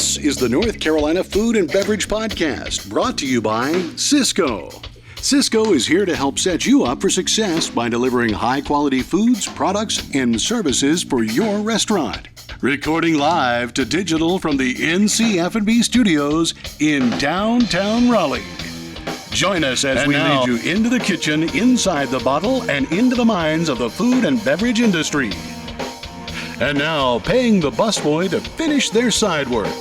This is the North Carolina Food and Beverage Podcast, brought to you by Sysco. Sysco is here to help set you up for success by delivering high-quality foods, products, and services for your restaurant. Recording live to digital from the NC F&B studios in downtown Raleigh. Join us as we lead you into the kitchen, inside the bottle, and into the minds of the food and beverage industry. And now, paying the busboy to finish their side work,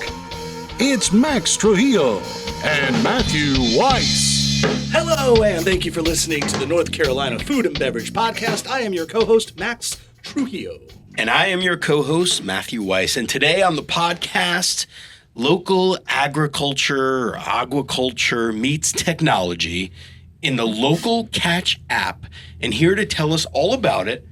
it's Max Trujillo and Matthew Weiss. Hello, and thank you for listening to the North Carolina Food and Beverage Podcast. I am your co-host, Max Trujillo. And I am your co-host, Matthew Weiss. And today on the podcast, local agriculture or aquaculture meets technology in the local Catch app. And here to tell us all about it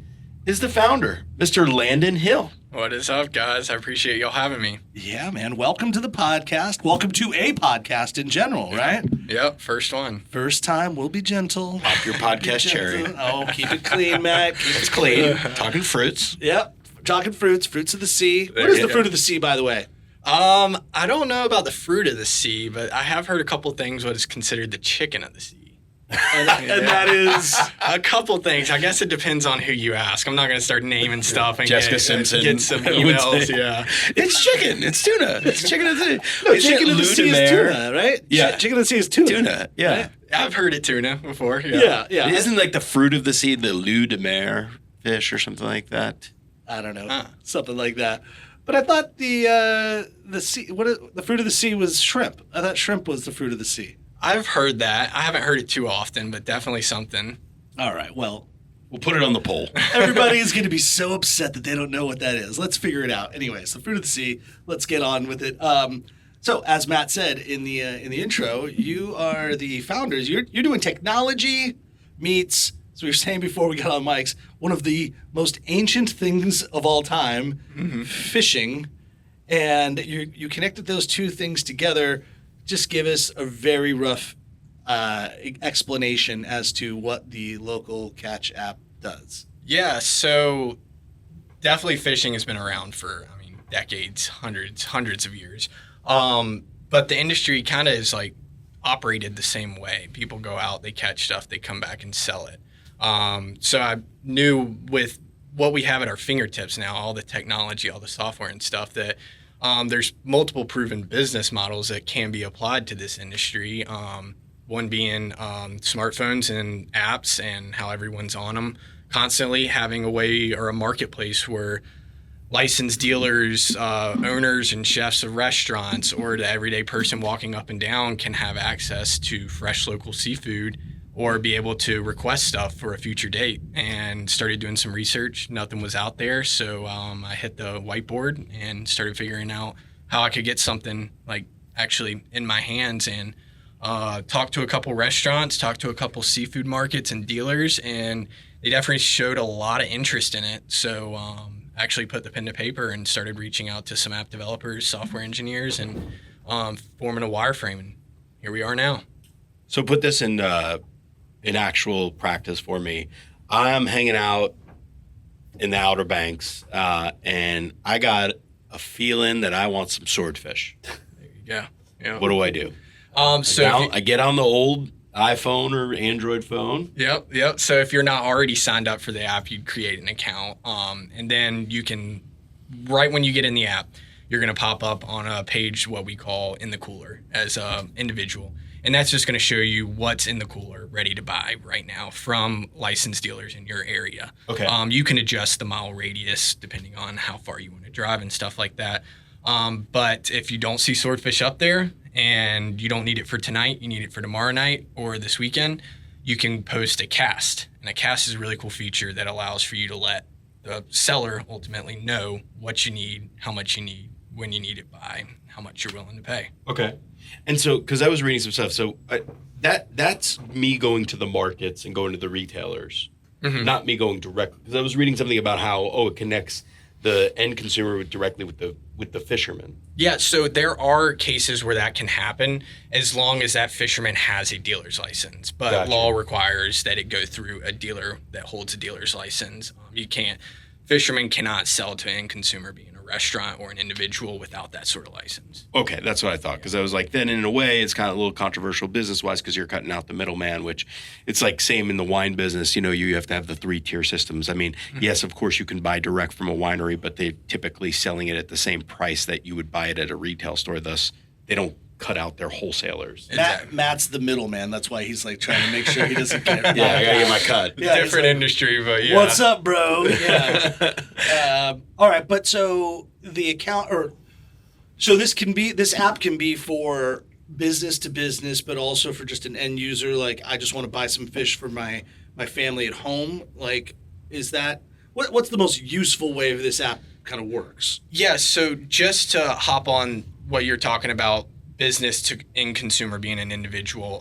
is the founder, Mr. Landon Hill. What is up, guys? I appreciate y'all having me. Yeah, man. Welcome to the podcast. Welcome to a podcast in general, right? Yep, first one. First time, we'll be gentle. Pop your podcast cherry. Oh, keep it clean, Matt. It's clean. Talking fruits. Yep. Talking fruits of the sea. What is the fruit of the sea, by the way? I don't know about the fruit of the sea, but I have heard a couple things what is considered the chicken of the sea. And that is a couple things. I guess it depends on who you ask. I'm not going to start naming stuff and Jessica Simpson get some emails. Yeah, it's chicken. It's tuna. It's chicken of the sea. No, chicken of the sea is tuna, right? Yeah. Chicken of the sea is tuna. Tuna, yeah. Right? I've heard it tuna before. Yeah. Isn't like the fruit of the sea the loup de mer fish or something like that? I don't know. Something like that. But I thought the fruit of the sea was shrimp. I thought shrimp was the fruit of the sea. I've heard that. I haven't heard it too often, but definitely something. All right. Well, we'll put it on the poll. Everybody is going to be so upset that they don't know what that is. Let's figure it out. Anyways, the fruit of the sea. Let's get on with it. So, as Matt said in the intro, you are the founders. You're doing technology meets, as we were saying before we got on mics, one of the most ancient things of all time, fishing, and you connected those two things together. Just give us a very rough explanation as to what the local Catch app does. Yeah, so definitely fishing has been around for, decades, hundreds of years. But the industry kind of is like operated the same way. People go out, they catch stuff, they come back and sell it. So I knew with what we have at our fingertips now, all the technology, all the software and stuff, that there's multiple proven business models that can be applied to this industry. One being smartphones and apps and how everyone's on them constantly, having a way or a marketplace where licensed dealers, owners and chefs of restaurants, or the everyday person walking up and down can have access to fresh local seafood or be able to request stuff for a future date. And started doing some research. Nothing was out there, so I hit the whiteboard and started figuring out how I could get something like actually in my hands, and talked to a couple restaurants, talked to a couple seafood markets and dealers, and they definitely showed a lot of interest in it. So actually put the pen to paper and started reaching out to some app developers, software engineers, and forming a wireframe, and here we are now. So put this in actual practice for me. I'm hanging out in the Outer Banks, and I got a feeling that I want some swordfish. There you go. Yeah. What do I do? I get on the old iPhone or Android phone. Yep. So if you're not already signed up for the app, you'd create an account, and then you can, right when you get in the app, you're going to pop up on a page what we call in the cooler as an individual. And that's just going to show you what's in the cooler ready to buy right now from licensed dealers in your area. Okay. You can adjust the mile radius depending on how far you want to drive and stuff like that. But if you don't see swordfish up there and you don't need it for tonight, you need it for tomorrow night or this weekend, you can post a cast. And a cast is a really cool feature that allows for you to let the seller ultimately know what you need, how much you need, when you need it by, how much you're willing to pay. Okay. And so, because I was reading some stuff, so that's me going to the markets and going to the retailers, not me going directly. Because I was reading something about how it connects the end consumer directly with the fisherman. Yeah, so there are cases where that can happen as long as that fisherman has a dealer's license. But Gotcha. Law requires that it go through a dealer that holds a dealer's license. You can't fishermen cannot sell to an end consumer, being a restaurant or an individual, without that sort of license. Okay, that's what I thought, because I was like, then in a way, it's kind of a little controversial business-wise because you're cutting out the middleman, which it's like same in the wine business. You have to have the 3-tier systems. I mean, yes, of course, you can buy direct from a winery, but they're typically selling it at the same price that you would buy it at a retail store. Thus, they don't cut out their wholesalers. Matt's the middleman. That's why he's like trying to make sure he doesn't get I gotta get my cut. Yeah, Different industry, but yeah. What's up, bro? Yeah. All right, but so the account, or so this app can be for business to business, but also for just an end user. Like, I just want to buy some fish for my family at home. Like, is that what's the most useful way this app kind of works? Yeah. So just to hop on what you're talking about, business to end consumer being an individual.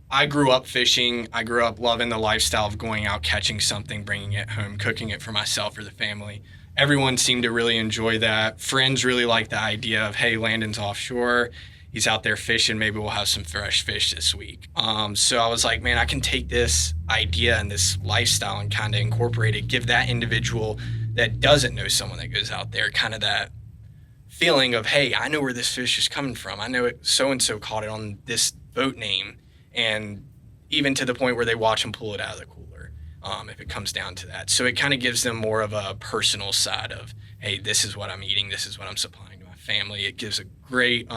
I grew up fishing. I grew up loving the lifestyle of going out, catching something, bringing it home, cooking it for myself or the family. Everyone seemed to really enjoy that. Friends really liked the idea of, hey, Landon's offshore. He's out there fishing. Maybe we'll have some fresh fish this week. So I was like, man, I can take this idea and this lifestyle and kind of incorporate it, give that individual that doesn't know someone that goes out there kind of that feeling of, hey, I know where this fish is coming from. I know it, so-and-so caught it on this boat name. And even to the point where they watch them pull it out of the cooler, if it comes down to that. So it kind of gives them more of a personal side of, hey, this is what I'm eating. This is what I'm supplying to my family. It gives a great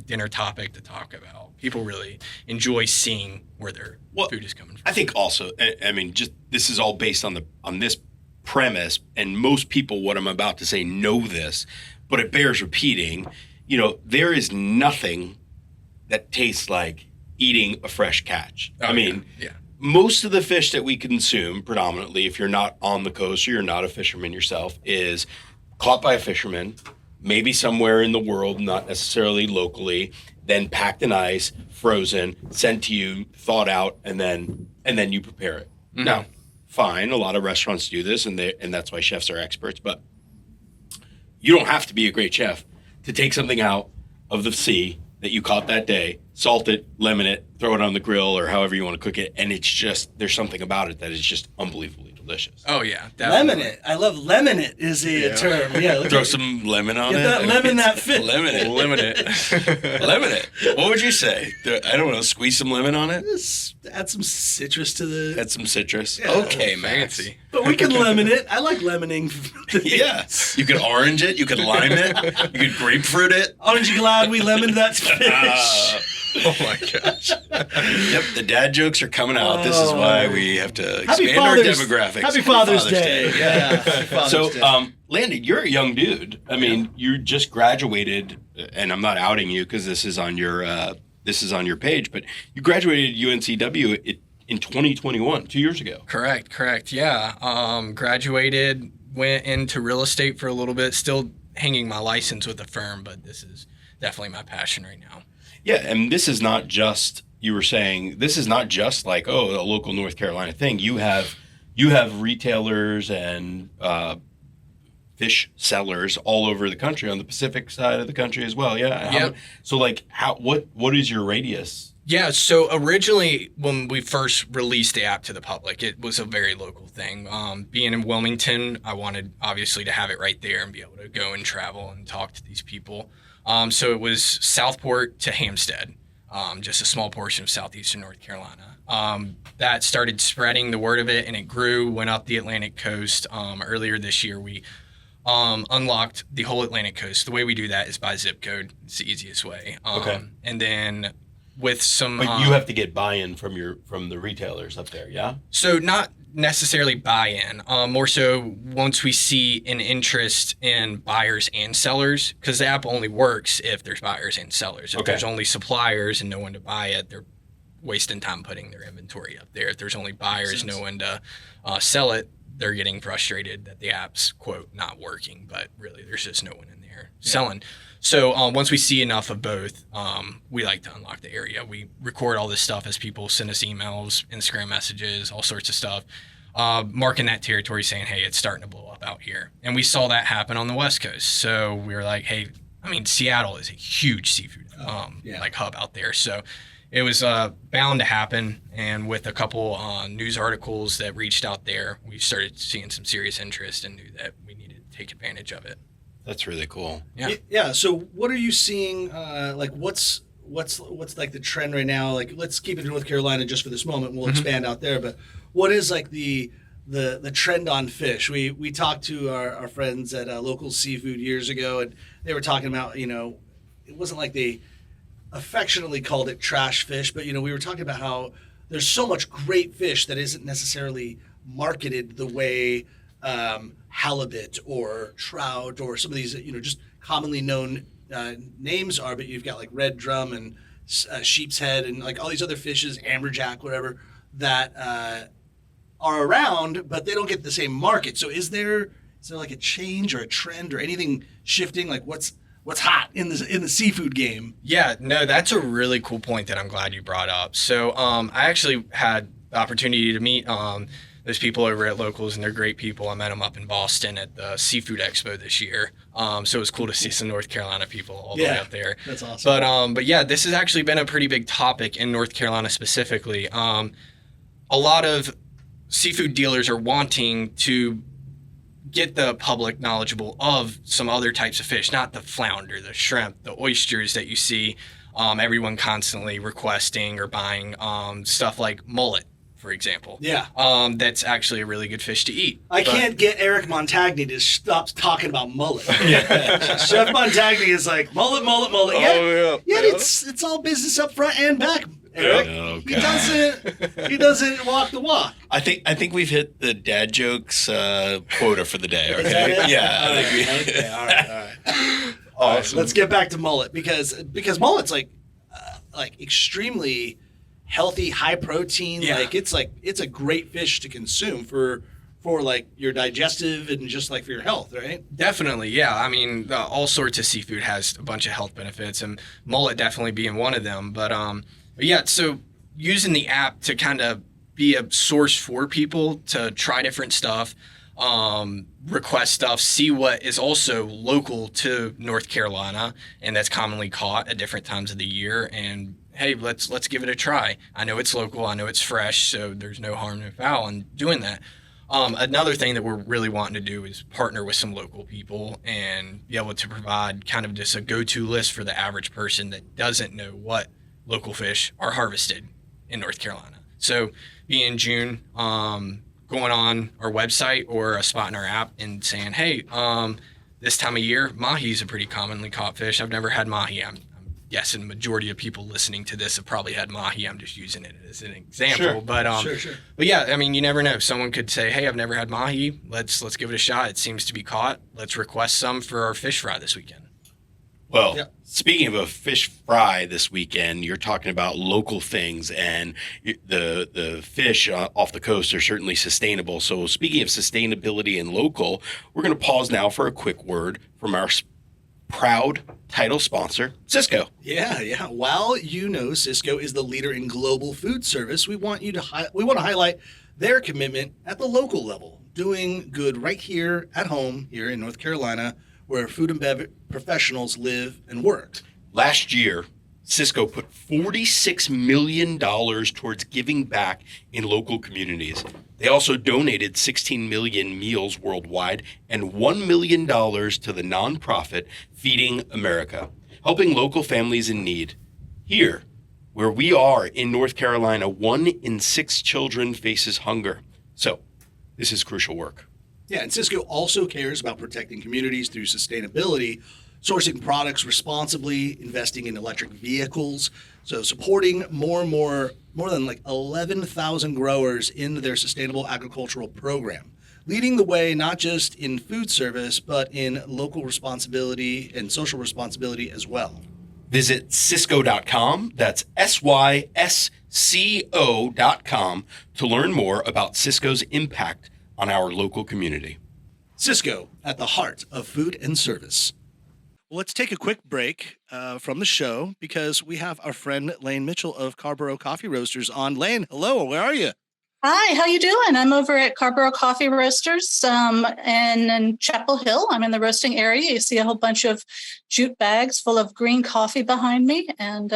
dinner topic to talk about. People really enjoy seeing where their food is coming from. I think also, I mean, just this is all based on this premise, and most people, what I'm about to say, know this, but it bears repeating. There is nothing that tastes like eating a fresh catch. Oh, I mean, yeah. Most of the fish that we consume, predominantly, if you're not on the coast or you're not a fisherman yourself, is caught by a fisherman, maybe somewhere in the world, not necessarily locally, then packed in ice, frozen, sent to you, thawed out, and then you prepare it. Mm-hmm. Now, fine, a lot of restaurants do this, and that's why chefs are experts, but you don't have to be a great chef to take something out of the sea that you caught that day, salt it, lemon it, throw it on the grill or however you want to cook it, and it's just, there's something about it that is just unbelievably delicious. Oh, yeah. Definitely. Lemon it. I love lemon it is a term. Yeah. Throw some lemon on it. That fish. Lemon it. Lemon it. Lemon it. What would you say? I don't know, squeeze some lemon on it? Just add some citrus to the... Add some citrus. Yeah. Okay, Max. Fancy. But we can lemon it. I like lemoning. Yes. You could orange it. You could lime it. You could grapefruit it. Aren't you glad we lemoned that fish? Oh my gosh. Yep, the dad jokes are coming out. This is why we have to Happy expand our Father's- demographics. Happy Father's Day. Yeah. Happy Father's So, Day. Landon, you're a young dude. I mean, you just graduated, and I'm not outing you because this is on your page, but you graduated UNCW in 2021, 2 years ago. Correct. Yeah. Graduated, went into real estate for a little bit, still hanging my license with a firm, but this is definitely my passion right now. Yeah, and this is not just, you were saying, this is not just like, a local North Carolina thing. You have retailers and fish sellers all over the country, on the Pacific side of the country as well. Yeah. Yep. So like, what is your radius? Yeah, so originally when we first released the app to the public, it was a very local thing. Being in Wilmington, I wanted obviously to have it right there and be able to go and travel and talk to these people. So it was Southport to Hampstead, just a small portion of southeastern North Carolina. That started spreading the word of it, and it grew, went up the Atlantic coast. Earlier this year, we unlocked the whole Atlantic coast. The way we do that is by zip code. It's the easiest way. Okay. And then with some... But you have to get buy-in from the retailers up there, yeah? So not necessarily buy-in, more so once we see an interest in buyers and sellers, because the app only works if there's buyers and sellers. If there's only suppliers and no one to buy it, they're wasting time putting their inventory up there. If there's only buyers, no one to sell it, they're getting frustrated that the app's, quote, not working, but really there's just no one in there selling. So once we see enough of both, we like to unlock the area. We record all this stuff as people send us emails, Instagram messages, all sorts of stuff, marking that territory saying, hey, it's starting to blow up out here. And we saw that happen on the West Coast. So we were like, hey, I mean, Seattle is a huge seafood like hub out there. So it was bound to happen. And with a couple news articles that reached out there, we started seeing some serious interest and knew that we needed to take advantage of it. That's really cool. Yeah. Yeah. So what are you seeing? Like what's like the trend right now? Like let's keep it in North Carolina just for this moment. We'll expand out there. But what is like the trend on fish? We talked to our friends at Local Seafood years ago, and they were talking about, it wasn't like they affectionately called it trash fish, but we were talking about how there's so much great fish that isn't necessarily marketed the way halibut or trout or some of these just commonly known names are. But you've got like red drum and sheep's head and like all these other fishes, amberjack, whatever, that are around, but they don't get the same market. So is there like a change or a trend or anything shifting? Like what's hot in the seafood game? Yeah, no, that's a really cool point that I'm glad you brought up. So I actually had the opportunity to meet those people over at Locals, and they're great people. I met them up in Boston at the Seafood Expo this year. So it was cool to see some North Carolina people all the way up there. That's awesome. But yeah, this has actually been a pretty big topic in North Carolina specifically. A lot of seafood dealers are wanting to get the public knowledgeable of some other types of fish, not the flounder, the shrimp, the oysters that you see everyone constantly requesting or buying, stuff like mullet, for example. Yeah. That's actually a really good fish to eat. I can't get Eric Montagny to stop talking about mullet. Chef Montagny is like, mullet. Yet it's all business up front and back, Eric. Oh, he doesn't walk the walk. I think we've hit the dad jokes quota for the day. Is that Okay. it? Yeah. All right. Awesome. Let's get back to mullet because mullet's like extremely healthy, high protein. Yeah. It's a great fish to consume for like your digestive and just like for your health, right? Definitely, yeah. I mean, all sorts of seafood has a bunch of health benefits, and mullet definitely being one of them. But yeah, so using the app to kind of be a source for people to try different stuff, request stuff, see what is also local to North Carolina and that's commonly caught at different times of the year, and hey, let's give it a try. I know it's local, I know it's fresh, so there's no harm, no foul in doing that. Another thing that we're really wanting to do is partner with some local people and be able to provide kind of just a go-to list for the average person that doesn't know what local fish are harvested in North Carolina. So being in June, going on our website or a spot in our app and saying, hey, this time of year, mahi is a pretty commonly caught fish. I've never had mahi. I'm guessing the majority of people listening to this have probably had mahi. I'm just using it as an example. Sure. But Sure. but yeah, I mean, you never know. Someone could say, hey, I've never had mahi. Let's give it a shot. It seems to be caught. Let's request some for our fish fry this weekend. Well, Yeah. Speaking of a fish fry this weekend, you're talking about local things, and the fish off the coast are certainly sustainable. So speaking of sustainability and local, we're going to pause now for a quick word from our proud title sponsor, Sysco. Yeah. While Sysco is the leader in global food service, we want to highlight their commitment at the local level, doing good right here at home here in North Carolina, where food and beverage professionals live and work. Last year, Sysco put $46 million towards giving back in local communities. They also donated 16 million meals worldwide and $1 million to the nonprofit Feeding America, helping local families in need. Here, where we are in North Carolina, 1 in 6 children faces hunger. So, this is crucial work. Yeah, and Sysco also cares about protecting communities through sustainability, sourcing products responsibly, investing in electric vehicles, so supporting more than like 11,000 growers in their sustainable agricultural program, leading the way not just in food service, but in local responsibility and social responsibility as well. Visit Sysco.com, that's SYSCO.com, to learn more about Sysco's impact on our local community. Sysco, at the heart of food and service. Well, let's take a quick break from the show because we have our friend Lane Mitchell of Carrboro Coffee Roasters on. Lane, hello, where are you? Hi, how you doing? I'm over at Carrboro Coffee Roasters in Chapel Hill. I'm in the roasting area. You see a whole bunch of jute bags full of green coffee behind me, and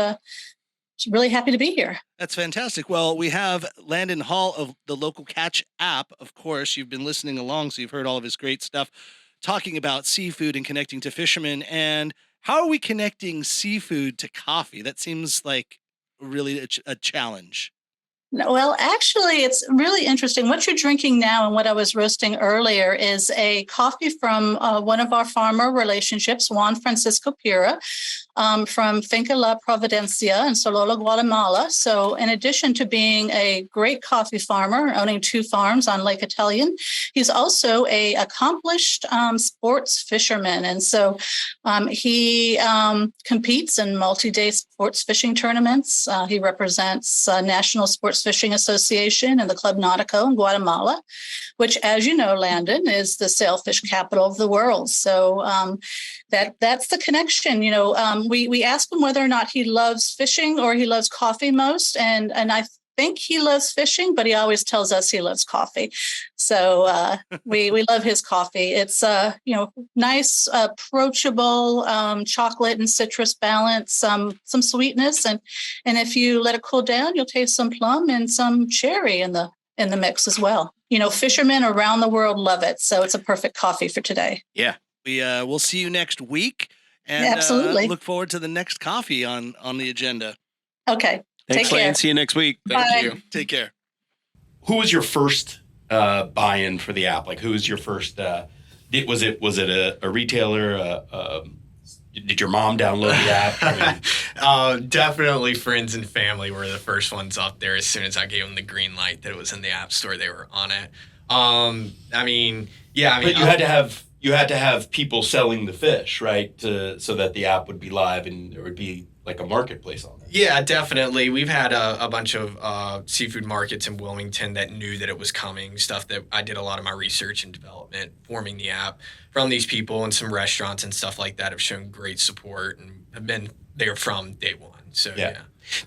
really happy to be here. That's fantastic. Well, we have Landon Hall of the Local Catch app. Of course, you've been listening along, so you've heard all of his great stuff talking about seafood and connecting to fishermen. And how are we connecting seafood to coffee? That seems like really a challenge. Well, actually, it's really interesting. What you're drinking now and what I was roasting earlier is a coffee from one of our farmer relationships, Juan Francisco Pira, from Finca La Providencia in Sololo, Guatemala. So in addition to being a great coffee farmer, owning 2 farms on Lake Italian, he's also a accomplished sports fisherman. And so he competes in multi-day sports fishing tournaments. He represents National Sports Fishing Association and the Club Nautico in Guatemala, which, as you know, Landon, is the sailfish capital of the world. So that's the connection. We asked him whether or not he loves fishing or he loves coffee most, and I think he loves fishing, but he always tells us he loves coffee. So we love his coffee. It's nice, approachable, chocolate and citrus balance, some sweetness, and if you let it cool down, you'll taste some plum and some cherry in the mix as well. Fishermen around the world love it, so it's a perfect coffee for today. Yeah, we'll see you next week, and absolutely look forward to the next coffee on the agenda. Okay. Thanks, Take care. Lane. See you next week. Thank you. Take care. Who was your first buy-in for the app? Like, who was your first? Was it a retailer? Did your mom download the app? I mean, Definitely friends and family were the first ones up there. As soon as I gave them the green light that it was in the app store, they were on it. but you had to have people selling the fish, right? So that the app would be live and there would be like a marketplace on it. Yeah, definitely. We've had a bunch of seafood markets in Wilmington that knew that it was coming, stuff that I did a lot of my research and development forming the app from these people, and some restaurants and stuff like that have shown great support and have been there from day one. So, yeah.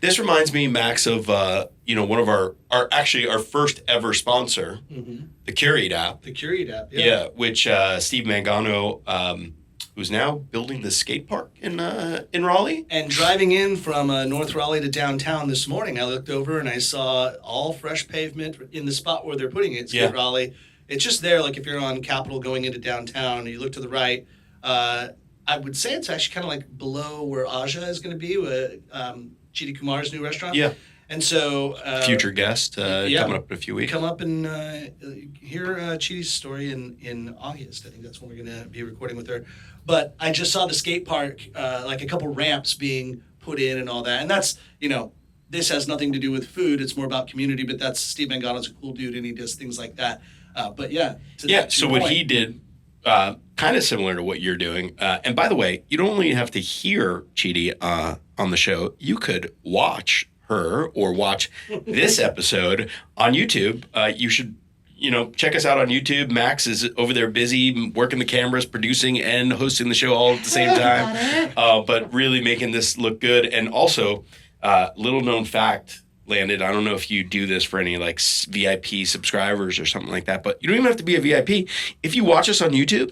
This reminds me, Max, of one of our first ever sponsor, the Curate app. The Curate app, yeah. Which Steve Mangano, who's now building the skate park in Raleigh. And driving in from North Raleigh to downtown this morning, I looked over and I saw all fresh pavement in the spot where they're putting it. Skate Raleigh. It's just there, like if you're on Capitol going into downtown, you look to the right. I would say it's actually kind of like below where Aja is going to be, with Chidi Kumar's new restaurant. Yeah. And so... future guest coming up in a few weeks. Come up and hear Chidi's story in August. I think that's when we're going to be recording with her. But I just saw the skate park, like a couple ramps being put in and all that. And that's, this has nothing to do with food. It's more about community. But that's Steve Mangano's a cool dude, and he does things like that. So what he did, kind of similar to what you're doing. And by the way, you don't only have to hear Chidi on the show. You could watch her or watch this episode on YouTube. You should, check us out on YouTube. Max is over there busy working the cameras, producing and hosting the show all at the same time. But really making this look good. And also, little known fact, Landon, I don't know if you do this for any like VIP subscribers or something like that, but you don't even have to be a VIP. If you watch us on YouTube,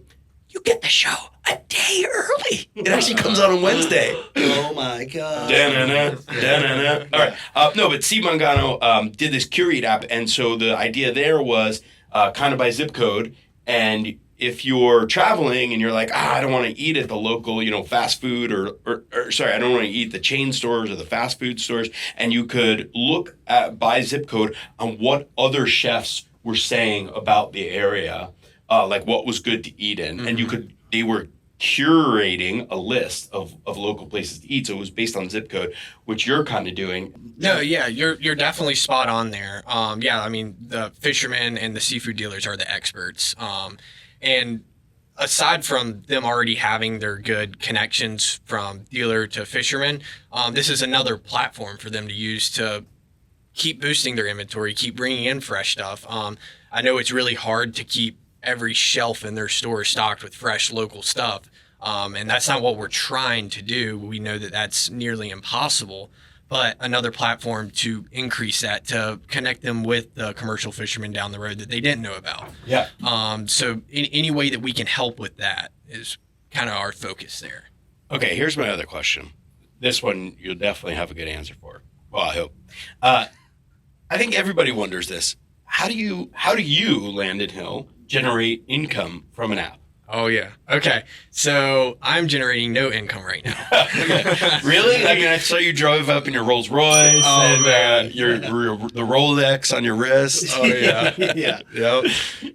you get the show a day early. It actually comes out on Wednesday. Oh my God. All right. No, but Steve Mangano did this Curate app. And so the idea there was kind of by zip code. And if you're traveling and you're like, I don't want to eat at the local, fast food or I don't want to eat the chain stores or the fast food stores. And you could look at by zip code on what other chefs were saying about the area, like what was good to eat in. And they were curating a list of local places to eat. So it was based on zip code, which you're kind of doing. No, yeah, you're definitely spot on there. The fishermen and the seafood dealers are the experts. And aside from them already having their good connections from dealer to fisherman, this is another platform for them to use to keep boosting their inventory, keep bringing in fresh stuff. I know it's really hard to keep every shelf in their store stocked with fresh local stuff. And that's not what we're trying to do. We know that that's nearly impossible. But another platform to increase that, to connect them with the commercial fishermen down the road that they didn't know about. Yeah. So any way that we can help with that is kind of our focus there. Okay, here's my other question. This one you'll definitely have a good answer for. Well, I hope. I think everybody wonders this. How do you, Landon Hill, generate income from an app? Oh, yeah. Okay. So I'm generating no income right now. Really? I mean, I saw you drove up in your Rolls Royce and man. the Rolex on your wrist. Oh, yeah. Yeah. Yep.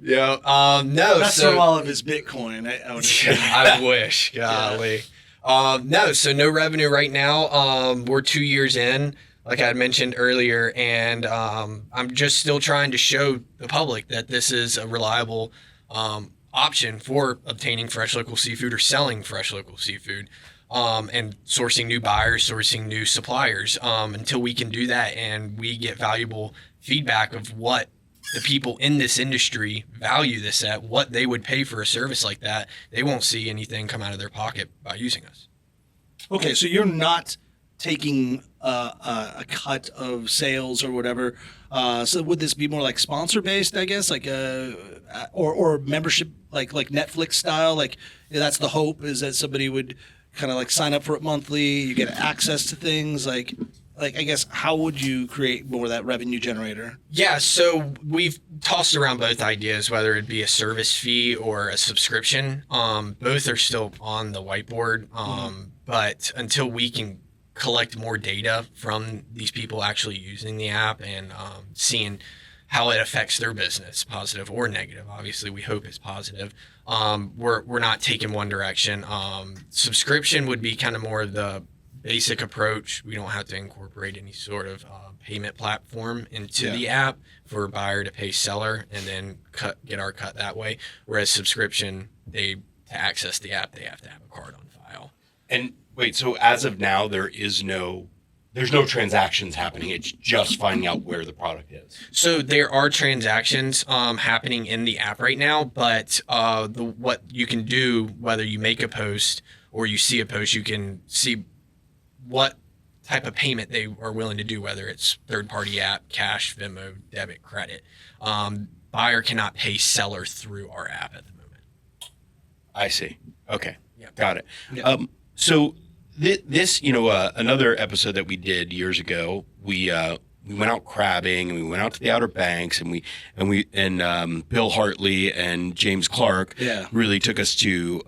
Yep. No. That's from all of his Bitcoin. I would I wish. Golly. No. So no revenue right now. We're 2 years in, like I had mentioned earlier, and I'm just still trying to show the public that this is a reliable option for obtaining fresh local seafood or selling fresh local seafood, and sourcing new buyers, sourcing new suppliers. Until we can do that and we get valuable feedback of what the people in this industry value this at, what they would pay for a service like that, they won't see anything come out of their pocket by using us. Okay, so you're not taking a cut of sales or whatever. So would this be more like sponsor based, I guess, like or membership, like Netflix style? Like that's the hope, is that somebody would kind of like sign up for it monthly. You get access to things like I guess, how would you create more of that revenue generator? Yeah, so we've tossed around both ideas, whether it be a service fee or a subscription. Both are still on the whiteboard, but until we can collect more data from these people actually using the app and seeing how it affects their business, positive or negative. Obviously, we hope it's positive. We're not taking one direction. Subscription would be kind of more the basic approach. We don't have to incorporate any sort of payment platform into the app for a buyer to pay seller and then get our cut that way. Whereas subscription, to access the app, they have to have a card on file. And wait, so as of now, there's no transactions happening. It's just finding out where the product is. So there are transactions happening in the app right now, but what you can do, whether you make a post or you see a post, you can see what type of payment they are willing to do, whether it's third-party app, cash, Venmo, debit, credit. Buyer cannot pay seller through our app at the moment. I see. Okay. Yep. Got it. Yeah. So this, another episode that we did years ago, we went out crabbing and we went out to the Outer Banks and Bill Hartley and James Clark really took us to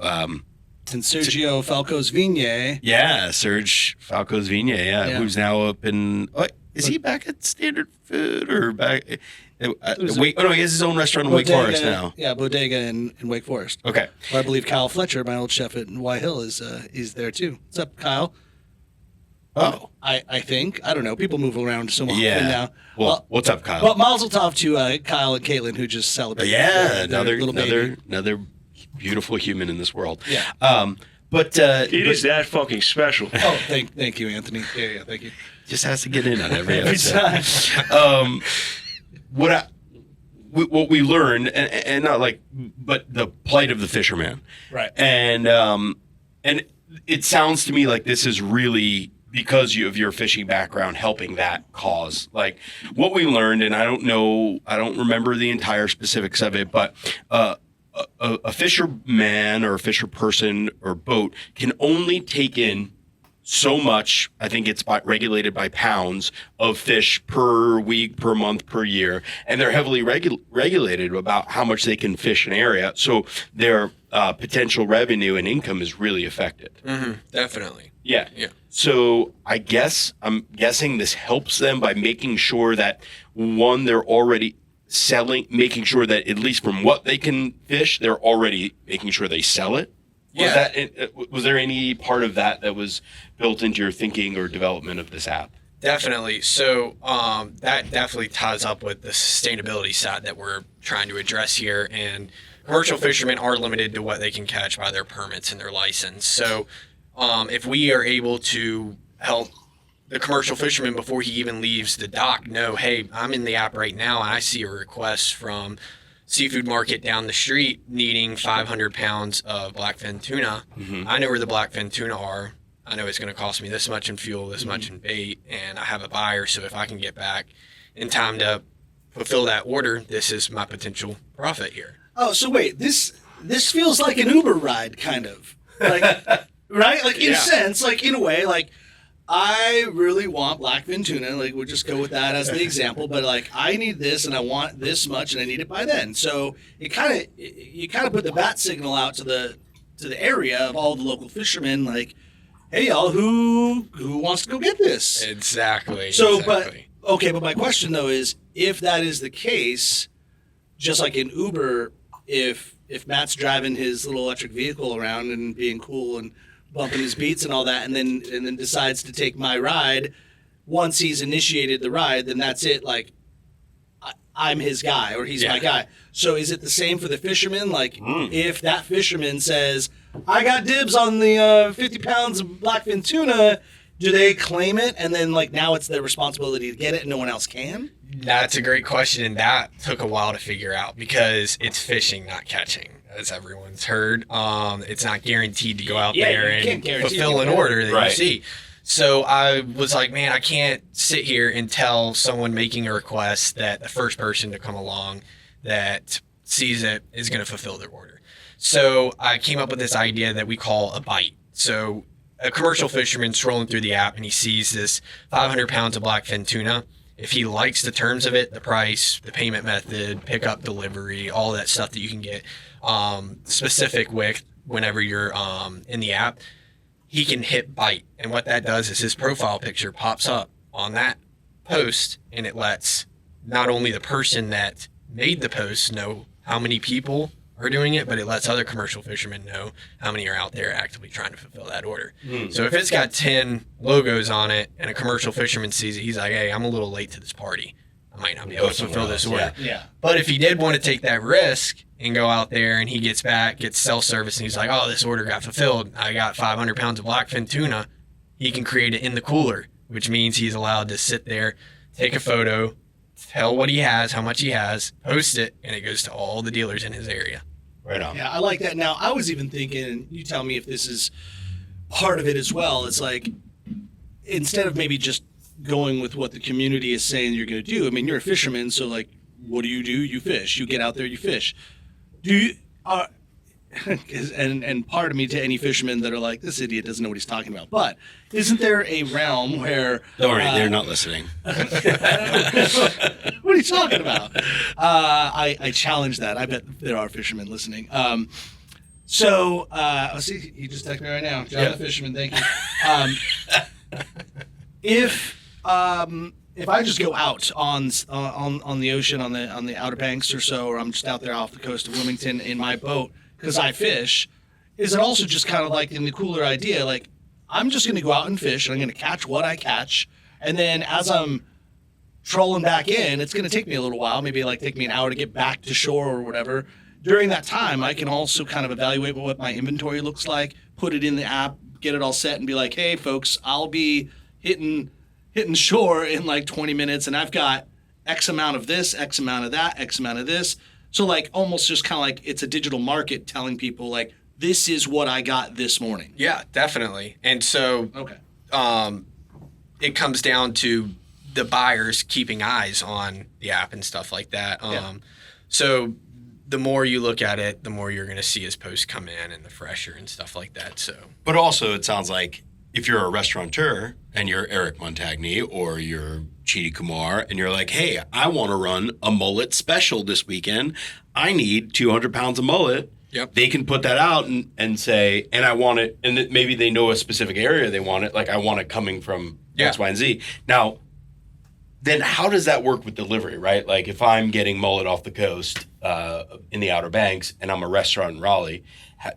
And Sergio Falco's Vigne. Yeah, Serge Falco's Vigne, who's now up in. Is he back at Standard Food or back? He has his own restaurant in Wake Forest now. Yeah, Bodega in Wake Forest. Okay. Where I believe Kyle Fletcher, my old chef at Y Hill, is there too. What's up, Kyle? Oh, I think. I don't know. People move around so often now. Well, what's up, Kyle? Well, mazel tov to Kyle and Caitlin, who just celebrated. Another beautiful human in this world. Yeah. But it is that fucking special. Oh, thank you, Anthony. Yeah, thank you. Just has to get in on every episode. Time. What we learned, and not like, but the plight of the fisherman, right? And it sounds to me like this is really because of your fishing background helping that cause. Like what we learned, and I don't remember the entire specifics of it, but a fisherman or a fisher person or boat can only take in so much, I think it's regulated by pounds of fish per week, per month, per year. And they're heavily regulated about how much they can fish an area. So their potential revenue and income is really affected. Mm-hmm, definitely. Yeah. So I'm guessing this helps them by making sure that, one, they're already making sure that at least from what they can fish, they're already making sure they sell it. Was there any part of that was built into your thinking or development of this app? Definitely. So that definitely ties up with the sustainability side that we're trying to address here. And commercial fishermen are limited to what they can catch by their permits and their license. So if we are able to help the commercial fisherman before he even leaves the dock know, hey, I'm in the app right now and I see a request from seafood market down the street needing 500 pounds of blackfin tuna. Mm-hmm. I know where the blackfin tuna are. I know it's going to cost me this much in fuel, this much in bait, and I have a buyer. So if I can get back in time to fulfill that order, this is my potential profit here. Oh, so wait, this feels like an Uber ride, kind of, like, right? Like in a sense, like in a way, like I really want blackfin tuna. Like, we'll just go with that as the example. But like, I need this, and I want this much, and I need it by then. So you kind of put the bat signal out to the area of all the local fishermen, like, hey y'all, who wants to go get this? Exactly. So, exactly. but my question though is, if that is the case, just like in Uber, if Matt's driving his little electric vehicle around and being cool and bumping his beats and all that, and then decides to take my ride, once he's initiated the ride, then that's it. Like, I'm his guy, or he's my guy. So is it the same for the fisherman? Like, if that fisherman says, I got dibs on the 50 pounds of blackfin tuna, do they claim it, and then like now it's their responsibility to get it and no one else can? That's a great question, and that took a while to figure out because it's fishing, not catching, as everyone's heard. It's not guaranteed to go out there and fulfill an order that you see. So I was like, man, I can't sit here and tell someone making a request that the first person to come along that sees it is going to fulfill their order. So I came up with this idea that we call a bite. So a commercial fisherman scrolling through the app and he sees this 500 pounds of blackfin tuna. If he likes the terms of it, the price, the payment method, pickup, delivery, all that stuff that you can get specific with whenever you're in the app, he can hit bite. And what that does is his profile picture pops up on that post, and it lets not only the person that made the post know how many people are doing it, but it lets other commercial fishermen know how many are out there actively trying to fulfill that order. So if it's got 10 logos on it and a commercial fisherman sees it, he's like, hey, I'm a little late to this party. I might not be able to fulfill this order. Yeah. But if he did want to take that risk and go out there and he gets back, gets self-service, and he's like, oh, this order got fulfilled. I got 500 pounds of blackfin tuna. He can create it in the cooler, which means he's allowed to sit there, take a photo, tell what he has, how much he has, post it, and it goes to all the dealers in his area. Right on. Yeah, I like that. Now, I was even thinking, you tell me if this is part of it as well. It's like, instead of maybe just going with what the community is saying you're going to do, I mean, you're a fisherman, so like, what do? You fish. You get out there, you fish. Do you, and pardon me to any fishermen that are like, this idiot doesn't know what he's talking about, but isn't there a realm where... Don't worry, they're not listening. What are you talking about? I challenge that. I bet there are fishermen listening. So, see, you just texted me right now. John the fisherman, thank you. If I just go out on the ocean, on the Outer Banks or so, or I'm just out there off the coast of Wilmington in my boat because I fish, is it also just kind of like in the cooler idea, like I'm just going to go out and fish and I'm going to catch what I catch, and then as I'm trolling back in, it's going to take me a little while, maybe like take me an hour to get back to shore or whatever. During that time, I can also kind of evaluate what my inventory looks like, put it in the app, get it all set, and be like, hey, folks, I'll be hitting shore in like 20 minutes, and I've got X amount of this, X amount of that, X amount of this. So like almost just kind of like it's a digital market telling people like, this is what I got this morning. Yeah, definitely. And so it comes down to the buyers keeping eyes on the app and stuff like that. So the more you look at it, the more you're going to see his posts come in and the fresher and stuff like that. So, but also it sounds like if you're a restaurateur and you're Eric Montagny or you're Chidi Kumar and you're like, hey, I want to run a mullet special this weekend. I need 200 pounds of mullet. Yep. They can put that out and say, and I want it, and maybe they know a specific area they want it. Like I want it coming from X, Y, and Z. Now, then how does that work with delivery, right? Like if I'm getting mullet off the coast in the Outer Banks and I'm a restaurant in Raleigh,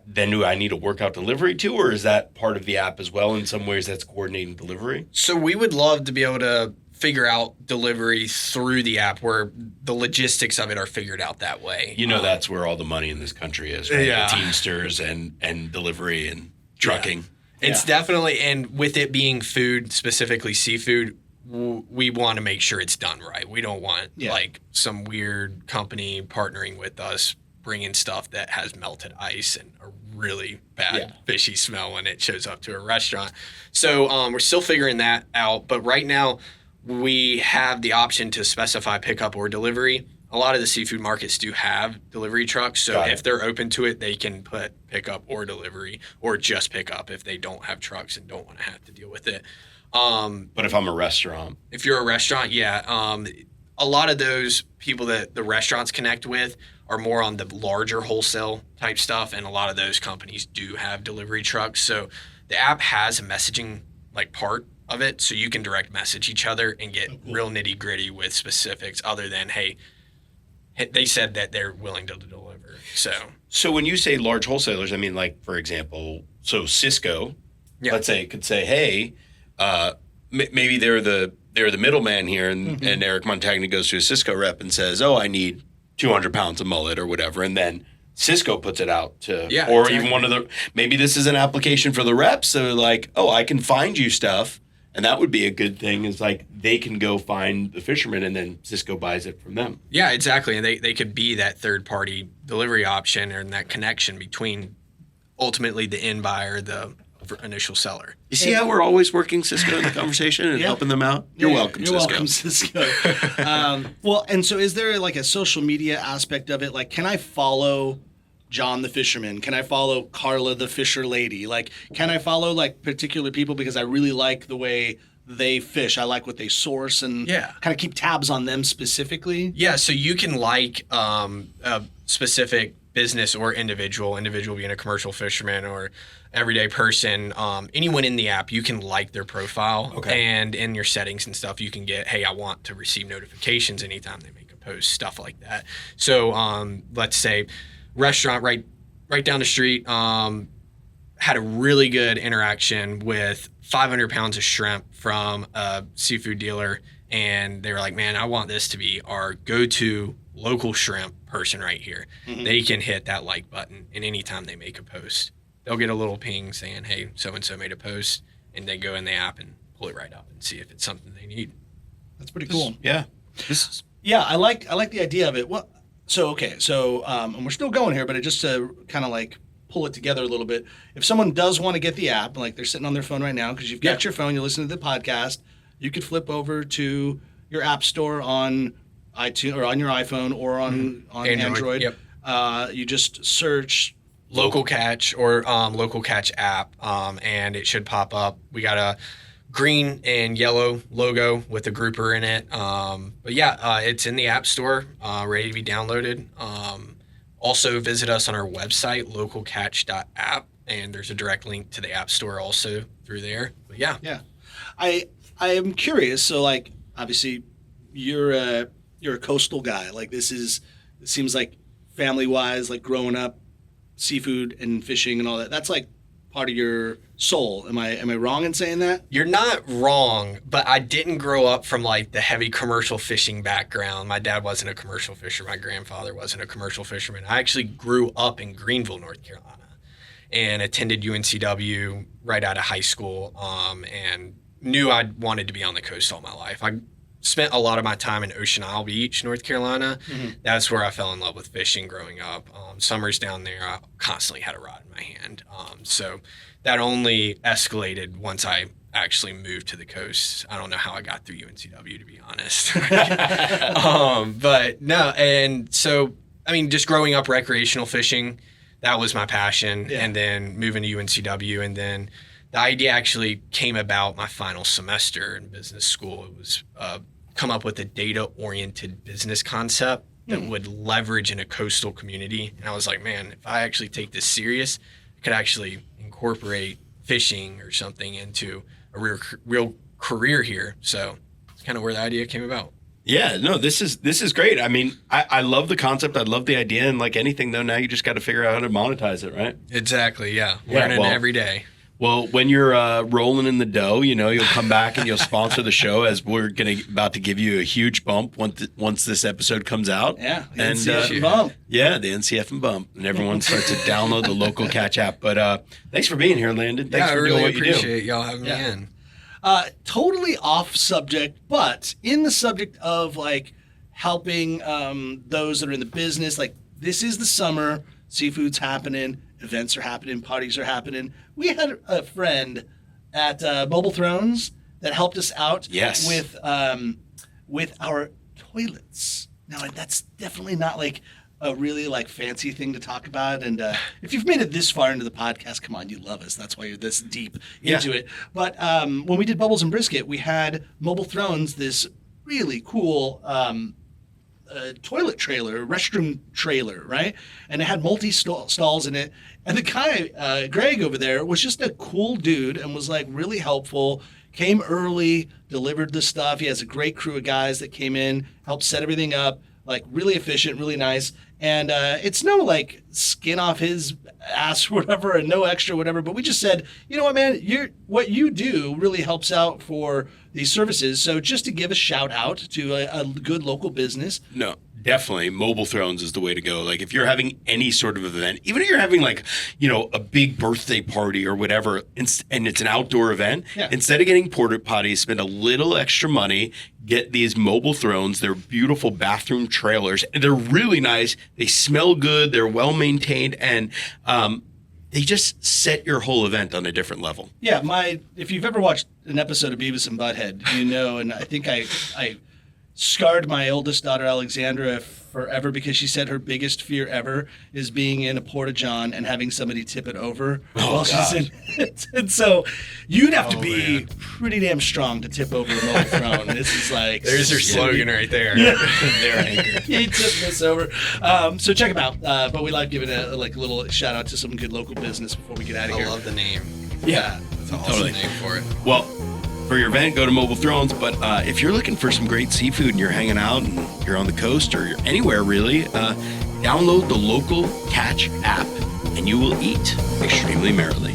then do I need a workout delivery too, or is that part of the app as well? In some ways that's coordinating delivery? So we would love to be able to figure out delivery through the app where the logistics of it are figured out that way. You know, that's where all the money in this country is, right? Yeah. The Teamsters and delivery and trucking. Yeah. It's definitely, and with it being food, specifically seafood, we want to make sure it's done right. We don't want like some weird company partnering with us bringing stuff that has melted ice and a really bad fishy smell when it shows up to a restaurant. So we're still figuring that out. But right now we have the option to specify pickup or delivery. A lot of the seafood markets do have delivery trucks. So if they're open to it, they can put pickup or delivery or just pickup if they don't have trucks and don't want to have to deal with it. But if I'm a restaurant, If you're a restaurant, a lot of those people that the restaurants connect with are more on the larger wholesale type stuff, and a lot of those companies do have delivery trucks. So the app has a messaging like part of it, so you can direct message each other and get real nitty gritty with specifics other than, hey, they said that they're willing to deliver. So when you say large wholesalers, I mean, like, for example, so Cisco, let's say, could say, hey, maybe they're the middleman here, and Eric Montagna goes to a Cisco rep and says, oh, I need 200 pounds of mullet or whatever, and then Cisco puts it out to, even one of the, maybe this is an application for the reps, so like, oh, I can find you stuff, and that would be a good thing, is like they can go find the fisherman and then Cisco buys it from them. Yeah, exactly, and they could be that third-party delivery option and that connection between ultimately the end buyer, the initial seller. You see how we're always working Cisco in the conversation and helping them out? You're welcome, You're Cisco. welcome, Cisco. Well, and so is there like a social media aspect of it? Like, can I follow John the fisherman? Can I follow Carla the fisher lady? Like, can I follow like particular people because I really like the way they fish? I like what they source and kind of keep tabs on them specifically. Yeah, so you can like a specific business or individual being a commercial fisherman or everyday person, anyone in the app, you can like their profile. And in your settings and stuff, you can get, hey, I want to receive notifications anytime they make a post, stuff like that. So let's say restaurant right down the street had a really good interaction with 500 pounds of shrimp from a seafood dealer, and they were like, man, I want this to be our go-to local shrimp person right here. They can hit that like button, and anytime they make a post, they'll get a little ping saying, hey, so-and-so made a post, and they go in the app and pull it right up and see if it's something they need. That's pretty cool. Yeah. I like the idea of it. Well, so and we're still going here, but just to kind of like pull it together a little bit. If someone does want to get the app, like they're sitting on their phone right now, because you've got your phone, you're listening to the podcast, you could flip over to your app store on iTunes or on your iPhone or on Android. You just search Local Catch or Local Catch app, and it should pop up. We got a green and yellow logo with a grouper in it. It's in the App Store, ready to be downloaded. Also visit us on our website, localcatch.app, and there's a direct link to the App Store also through there. But I am curious. So like, obviously, you're a coastal guy. Like it seems like family wise, like growing up, seafood and fishing and all that. That's like part of your soul. Am I wrong in saying that? You're not wrong, but I didn't grow up from like the heavy commercial fishing background. My dad wasn't a commercial fisher. My grandfather wasn't a commercial fisherman. I actually grew up in Greenville, North Carolina, and attended UNCW right out of high school, and knew I wanted to be on the coast all my life. I spent a lot of my time in Ocean Isle Beach, North Carolina. That's where I fell in love with fishing growing up. Summers down there, I constantly had a rod in my hand. So that only escalated once I actually moved to the coast. I don't know how I got through UNCW, to be honest. But no, and so, I mean, just growing up recreational fishing, that was my passion. And then moving to UNCW, and then the idea actually came about my final semester in business school. It was come up with a data-oriented business concept that would leverage in a coastal community. And I was like, man, if I actually take this serious, I could actually incorporate fishing or something into a real career here. So it's kind of where the idea came about. Yeah, no, this is great. I mean, I love the concept. I love the idea. And like anything, though, now you just got to figure out how to monetize it, right? Exactly, yeah. Learning every day. Well, when you're rolling in the dough, you'll come back and you'll sponsor the show, as we're about to give you a huge bump once this episode comes out. Yeah, the and NCF and Bump. Yeah, the NCF and Bump, and everyone starts to download the Local Catch app. But thanks for being here, Landon. Thanks for doing what you do. I really appreciate y'all having me in. Totally off subject, but in the subject of like helping those that are in the business. Like this is the summer, seafood's happening. Events are happening, parties are happening. We had a friend at Mobile Thrones that helped us out with our toilets. Now, that's definitely not like a really like fancy thing to talk about. And if you've made it this far into the podcast, come on, you love us. That's why you're this deep into it. But when we did Bubbles and Brisket, we had Mobile Thrones, this really cool toilet trailer, restroom trailer, right? And it had multi-stalls in it. And the guy, Greg over there, was just a cool dude and was like really helpful, came early, delivered the stuff. He has a great crew of guys that came in, helped set everything up, like really efficient, really nice. And it's no like skin off his ass or whatever and no extra whatever. But we just said, you know what, man, what you do really helps out for these services. So just to give a shout out to a good local business. No, definitely. Mobile Thrones is the way to go. Like if you're having any sort of event, even if you're having like, a big birthday party or whatever, and it's an outdoor event, instead of getting porta potties, spend a little extra money, get these Mobile Thrones. They're beautiful bathroom trailers. And they're really nice. They smell good. They're well maintained. And they just set your whole event on a different level. Yeah, if you've ever watched an episode of Beavis and Butthead, and I think I scarred my oldest daughter, Alexandra, forever because she said her biggest fear ever is being in a porta-john and having somebody tip it over while she's in it. And so you'd have to be pretty damn strong to tip over a Mobile Throne. This is like... There's your slogan right there. Yeah. Their anchor. He tipped this over. So check them out. But we like giving a little shout out to some good local business before we get out of here. I love the name. Yeah. It's an awesome name for it. Well, for your event, go to Mobile Thrones. But if you're looking for some great seafood and you're hanging out and you're on the coast or you're anywhere really, download the Local Catch app and you will eat extremely merrily.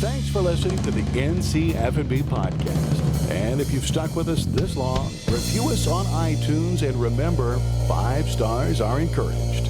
Thanks for listening to the NC F&B podcast. And if you've stuck with us this long, review us on iTunes and remember, 5 stars are encouraged.